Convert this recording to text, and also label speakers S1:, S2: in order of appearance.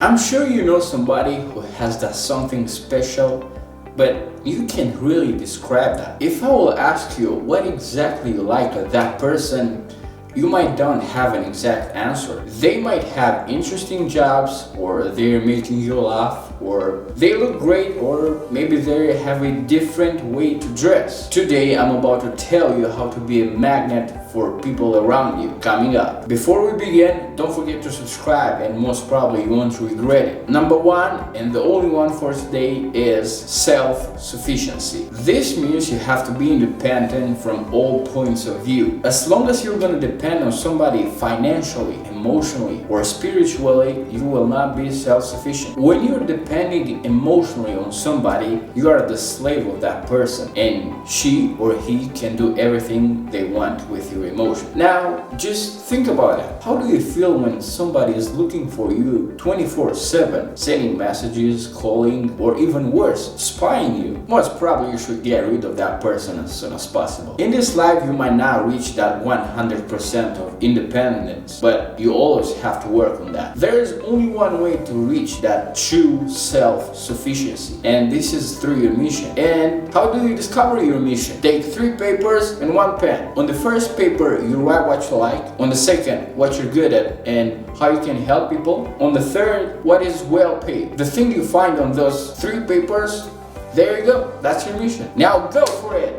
S1: I'm sure you know somebody who has that something special, but you can't really describe that. If I will ask you what exactly you like of that person, you might don't have an exact answer. They might have interesting jobs, or they're making you laugh, or they look great, or maybe they have a different way to dress. Today I'm about to tell you how to be a magnet for people around you coming up. Before we begin, don't forget to subscribe, and most probably you won't regret it. Number one, and the only one for today, is self-sufficiency. This means you have to be independent from all points of view. As long as you're gonna depend on somebody financially, emotionally, or spiritually, you will not be self-sufficient. When you're depending emotionally on somebody, you are the slave of that person, and she or he can do everything they want with your emotion. Now, just think about it. How do you feel when somebody is looking for you 24/7, sending messages, calling, or even worse, spying you? Most probably you should get rid of that person as soon as possible. In this life, you might not reach that 100% of independence, but you always have to work on that. There is only one way to reach that true self-sufficiency, and this is through your mission. And how do you discover your mission? Take 3 papers and 1 pen. On the first paper, you write what you like. On the second, what you're good at and how you can help people. On the third, what is well paid. The thing you find on those 3 papers, there you go. That's your mission. Now go for it.